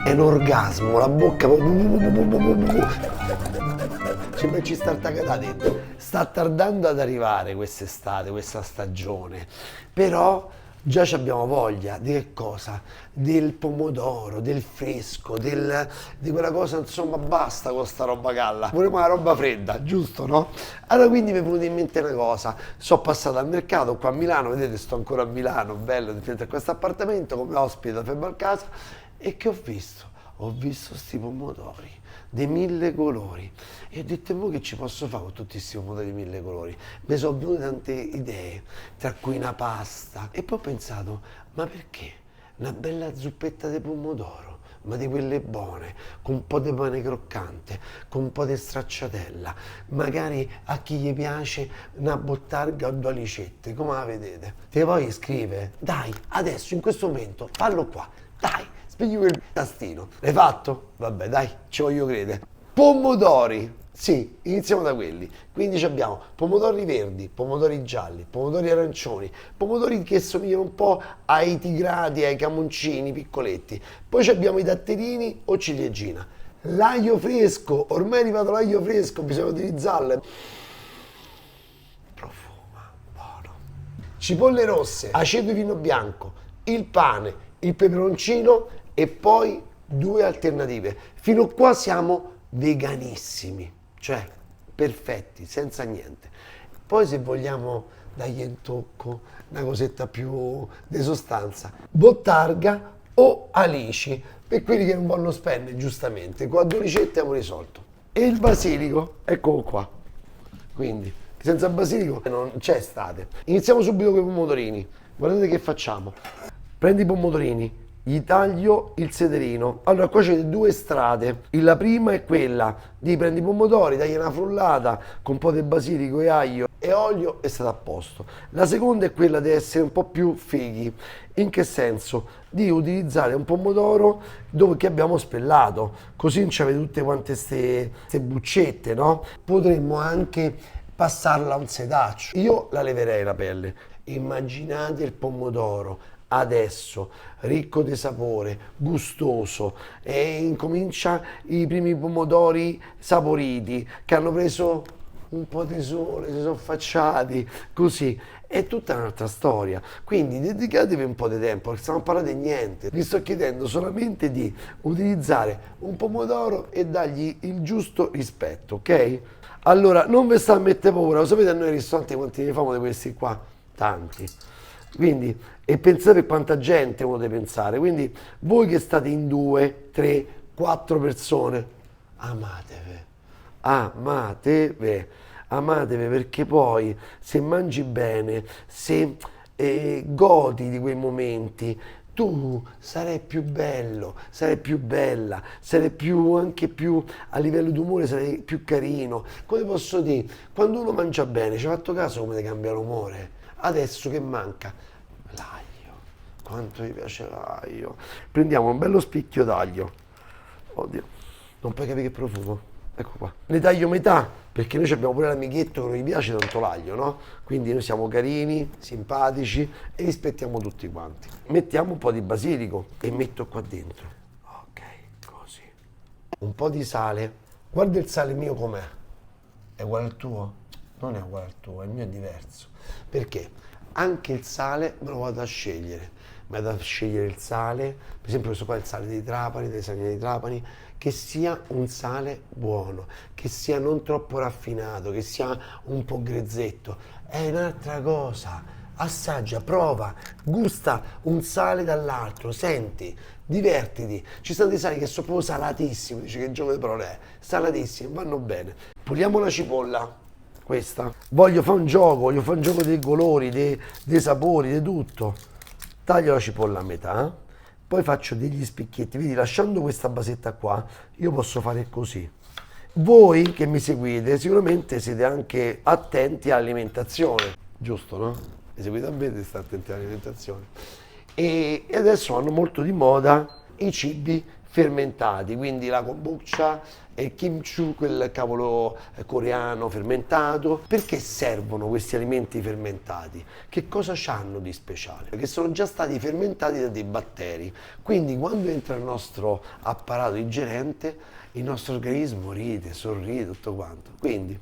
è un orgasmo, la bocca ci sta da dentro. Sta tardando ad arrivare quest'estate, questa stagione, però già ci abbiamo voglia di che cosa? Del pomodoro, del fresco, di quella cosa, insomma, basta con sta roba calla. Vorremmo una roba fredda, giusto, no? Allora quindi mi è venuta in mente una cosa. Sono passato al mercato qua a Milano, vedete, sto ancora a Milano, bello, di fronte a questo appartamento come ospite da Febbre Casa, e che ho visto? Ho visto sti pomodori dei 1000 colori e ho detto: e voi che ci posso fare con tutti questi pomodori di 1000 colori? Mi sono venute tante idee, tra cui una pasta, e poi ho pensato: ma perché una bella zuppetta di pomodoro, ma di quelle buone, con un po' di pane croccante, con un po' di stracciatella, magari a chi gli piace una bottarga o due alicette, come la vedete? Te poi scrive: dai, adesso in questo momento fallo qua, dai, spegni quel tastino. L'hai fatto? Vabbè, dai, ci voglio credere. Pomodori. Sì, iniziamo da quelli. Quindi abbiamo pomodori verdi, pomodori gialli, pomodori arancioni, pomodori che somigliano un po' ai tigrati, ai camoncini piccoletti. Poi abbiamo i datterini o ciliegina. L'aglio fresco, ormai è arrivato l'aglio fresco, bisogna utilizzarlo. Profuma, buono. Cipolle rosse, aceto di vino bianco, il pane, il peperoncino e poi due alternative. Fino a qua siamo veganissimi, cioè perfetti, senza niente. Poi se vogliamo dargli un tocco, una cosetta più di sostanza, bottarga o alici, per quelli che non vogliono spendere, giustamente. Con 2 ricette abbiamo risolto. E il basilico, eccolo qua. Quindi, senza basilico non c'è estate. Iniziamo subito con i pomodorini. Guardate che facciamo. Prendi i pomodorini, gli taglio il sederino. Allora qua c'è 2 strade. La prima è quella di prendi i pomodori, dagli una frullata con un po' di basilico e aglio e olio e state a posto. La seconda è quella di essere un po' più fighi. In che senso? Di utilizzare un pomodoro dove che abbiamo spellato, così non c'avete tutte quante queste buccette, no? Potremmo anche passarla a un setaccio. Io la leverei la pelle. Immaginate il pomodoro adesso, ricco di sapore, gustoso, e incomincia i primi pomodori saporiti che hanno preso un po' di sole, si sono affacciati, così. È tutta un'altra storia. Quindi dedicatevi un po' di tempo, perché stiamo a parlare di niente. Vi sto chiedendo solamente di utilizzare un pomodoro e dargli il giusto rispetto, ok? Allora, non vi sta a mettere paura, lo sapete a noi ai ristoranti quanti ne famo di questi qua? Tanti. Quindi, e pensate quanta gente uno deve pensare. Quindi, voi che state in 2, 3, 4 persone, amatevi, amatevi, amatevi, perché poi se mangi bene, se godi di quei momenti, tu sarai più bello, sarai più bella, sarai più, anche più a livello d'umore, sarai più carino. Come posso dire? Quando uno mangia bene, ci hai fatto caso come ti cambia l'umore? Adesso che manca? L'aglio. Quanto mi piace l'aglio. Prendiamo un bello spicchio d'aglio. Oddio, non puoi capire che profumo. Ecco qua. Ne taglio metà, perché noi abbiamo pure l'amichetto che non gli piace tanto l'aglio, no? Quindi noi siamo carini, simpatici e rispettiamo tutti quanti. Mettiamo un po' di basilico e metto qua dentro. Ok, così. Un po' di sale. Guarda il sale mio com'è. È uguale al tuo? Non è uguale al tuo, il mio è diverso. Perché? Anche il sale me lo vado a scegliere. Vado a scegliere il sale, per esempio questo qua è il sale dei Trapani, dei Saline di Trapani, che sia un sale buono, che sia non troppo raffinato, che sia un po' grezzetto. È un'altra cosa. Assaggia, prova, gusta un sale dall'altro, senti, divertiti. Ci sono dei sali che sono proprio salatissimi, dice che gioco di parole è, salatissimi, vanno bene. Puliamo la cipolla. Questa. Voglio fare un gioco dei colori, dei sapori, di tutto. Taglio la cipolla a metà, poi faccio degli spicchietti. Vedi, lasciando questa basetta qua, io posso fare così. Voi che mi seguite sicuramente siete anche attenti all'alimentazione, giusto, no? Mi seguite a me, state attenti all'alimentazione. E adesso vanno molto di moda i cibi fermentati, quindi la kombucha e il kimchi, quel cavolo coreano fermentato. Perché servono questi alimenti fermentati? Che cosa hanno di speciale? Perché sono già stati fermentati da dei batteri, quindi quando entra il nostro apparato digerente, il nostro organismo ride, sorride, tutto quanto. Quindi,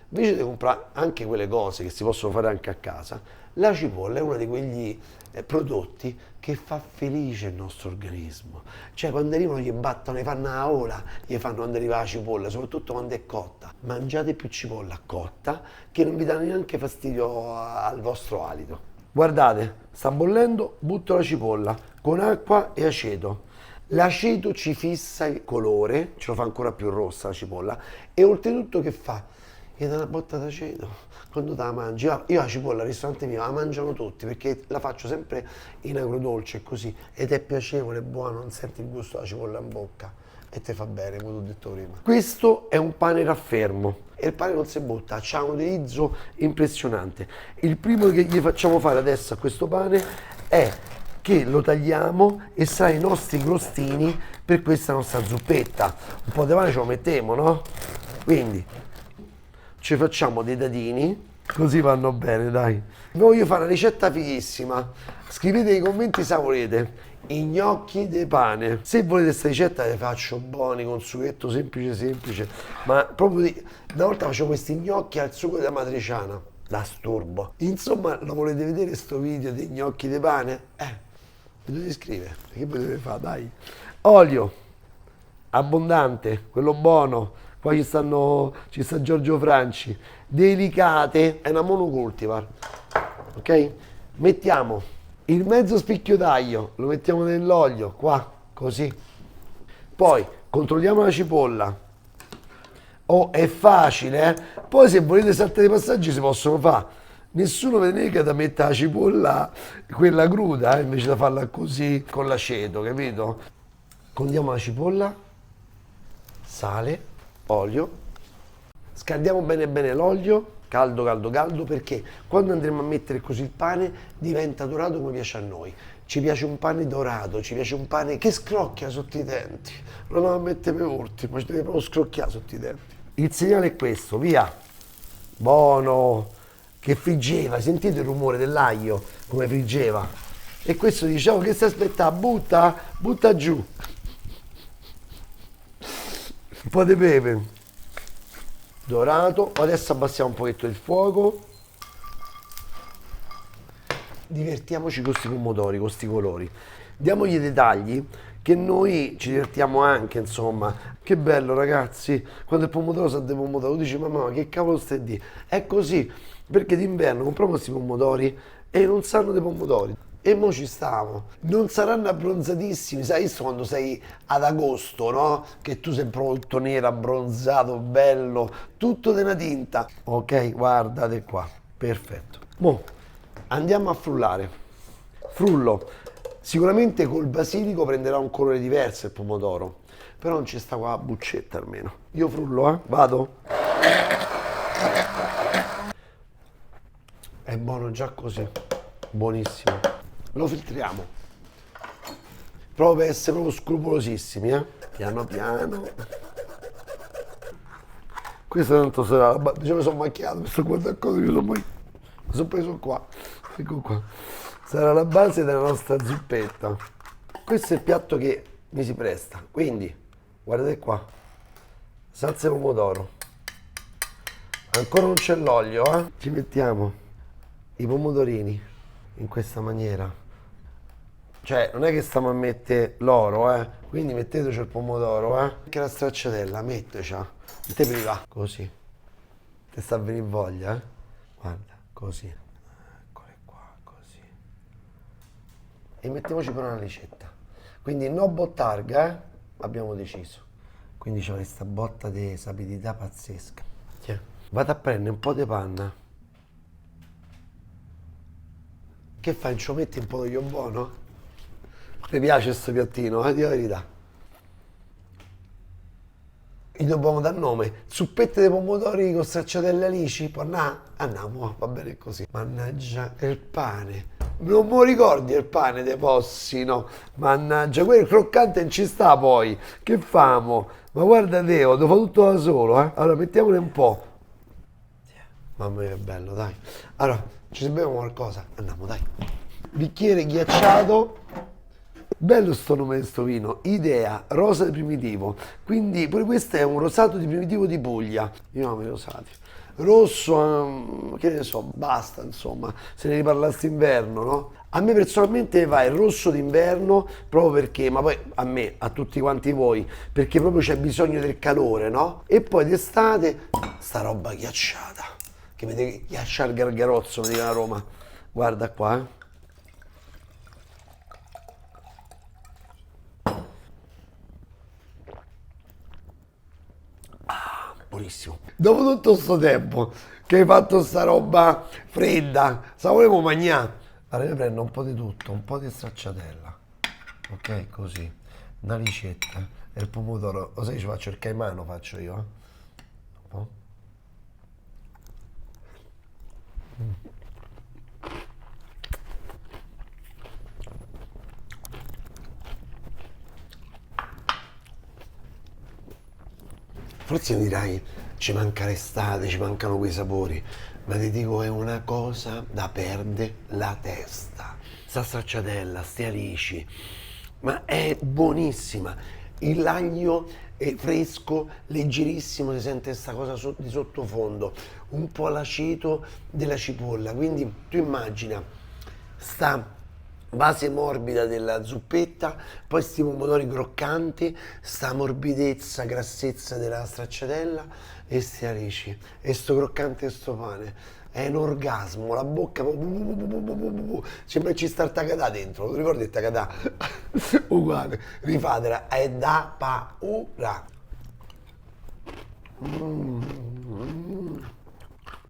invece di comprare anche quelle cose che si possono fare anche a casa, la cipolla è uno di quegli prodotti che fa felice il nostro organismo. Cioè quando arrivano gli battono, gli fanno la ola, gli fanno quando arriva la cipolla, soprattutto quando è cotta. Mangiate più cipolla cotta che non vi dà neanche fastidio al vostro alito. Guardate, sta bollendo, butto la cipolla con acqua e aceto. L'aceto ci fissa il colore, ce lo fa ancora più rossa la cipolla, e oltretutto che fa? Gli dà una botta d'aceto quando te la mangi. Io la cipolla al ristorante mio la mangiano tutti perché la faccio sempre in agrodolce così, ed è piacevole, è buono, non senti il gusto della cipolla in bocca e te fa bene, come ho detto prima. Questo è un pane raffermo e il pane non si butta, ha un utilizzo impressionante. Il primo che gli facciamo fare adesso a questo pane è che lo tagliamo e sarà i nostri crostini per questa nostra zuppetta. Un po' di pane ce lo mettiamo, no? Quindi ci facciamo dei dadini, così vanno bene, dai. Vi voglio fare una ricetta fighissima. Scrivete nei commenti se volete. I gnocchi di pane. Se volete questa ricetta le faccio buoni con sughetto semplice, ma proprio una volta facevo questi gnocchi al sugo della matriciana. Da sturbo. Insomma, lo volete vedere sto video dei gnocchi di pane? Vi dovete iscrivere, che voi dovete fare, dai. Olio abbondante, quello buono. Qua ci sta Giorgio Franci. Delicate, è una monocultivar. Ok? Mettiamo il mezzo spicchio d'aglio, lo mettiamo nell'olio, qua, così. Poi controlliamo la cipolla. Oh, è facile, eh? Poi se volete saltare i passaggi si possono fare. Nessuno vi nega da mettere la cipolla, quella cruda, invece da farla così con l'aceto, capito? Condiamo la cipolla, sale, olio, scaldiamo bene l'olio, caldo, perché quando andremo a mettere così il pane diventa dorato come piace a noi. Ci piace un pane dorato, ci piace un pane che scrocchia sotto i denti. Non lo mette per ultimo, ci deve proprio scrocchiare sotto i denti. Il segnale è questo, via. Buono, che friggeva, sentite il rumore dell'aglio come friggeva. E questo diciamo che si aspetta, butta giù. Un po' di pepe. Dorato, adesso abbassiamo un pochetto il fuoco. Divertiamoci con questi pomodori, con questi colori. Diamogli dei tagli che noi ci divertiamo anche, insomma. Che bello, ragazzi, quando il pomodoro sa di pomodoro, tu dici mamma, ma che cavolo stai di? È così, perché d'inverno compriamo questi pomodori e non sanno dei pomodori. E mo ci stiamo. Non saranno abbronzatissimi, sai, visto quando sei ad agosto, no? Che tu sei proprio tutto nero, abbronzato, bello, tutto di una tinta. Ok, guardate qua, perfetto. Mo andiamo a frullare. Frullo. Sicuramente col basilico prenderà un colore diverso il pomodoro, però non ci sta qua la buccetta almeno. Io frullo, vado. È buono già così, buonissimo. Lo filtriamo. Proprio per essere proprio scrupolosissimi, piano piano. Questo tanto sarà la base, mi sono macchiato, mi sto guardando cosa, mi sono preso qua. Ecco qua. Sarà la base della nostra zuppetta. Questo è il piatto che mi si presta. Quindi, guardate qua. Salsa di pomodoro. Ancora non c'è l'olio, Ci mettiamo i pomodorini in questa maniera. Cioè, non è che stiamo a mettere l'oro, Quindi metteteci il pomodoro, Anche la stracciatella, metteci. Non te priva. Così. Ti sta a venire voglia, Guarda, così. E mettiamoci però una ricetta. Quindi no bottarga, abbiamo deciso. Quindi c'è questa botta di sapidità pazzesca. Vado a prendere un po' di panna. Che fai? Ci metti un po' di buono? Mi piace questo piattino, di la verità. Gli dobbiamo dar nome. Zuppette di pomodori con stracciatelle alici? Può andare? Andiamo, va bene così. Mannaggia il pane. Non mi ricordi il pane dei possi, no? Mannaggia, quel croccante non ci sta poi. Che famo? Ma guarda te, ho devo fare tutto da solo, eh? Allora, mettiamone un po'. Mamma mia, che bello, dai. Allora, ci beviamo qualcosa? Andiamo, dai. Bicchiere ghiacciato. Bello sto nome di sto vino. Idea, rosa di primitivo. Quindi pure questo è un rosato di primitivo di Puglia. Io amo i rosati. Rosso, che ne so, basta, insomma, se ne riparlassi inverno, no? A me personalmente va il rosso d'inverno proprio perché, ma poi a me, a tutti quanti voi, perché proprio c'è bisogno del calore, no? E poi d'estate, sta roba ghiacciata, che vede ghiacciare il gargarozzo, mi dicono a Roma. Guarda qua, eh. Buonissimo. Dopo tutto sto tempo che hai fatto sta roba fredda, sa volevo mangiare. Allora io prendo un po' di tutto, un po' di stracciatella, ok, così, una ricetta, e il pomodoro, lo sai ci faccio il caimano, faccio io, eh? Un po'. Forse mi dirai, ci manca l'estate, ci mancano quei sapori, ma ti dico è una cosa da perdere la testa. Sta stracciatella, sti alici, ma è buonissima. Il l'aglio è fresco, leggerissimo, si sente questa cosa di sottofondo, un po' l'aceto della cipolla, quindi tu immagina, sta base morbida della zuppetta, poi sti pomodori croccanti, sta morbidezza, grassezza della stracciatella e sti alici e sto croccante e sto pane. È un orgasmo, la bocca sembra che ci sta il tacatà dentro, ti ricordi il tacatà? Uguale, rifatela, è da paura.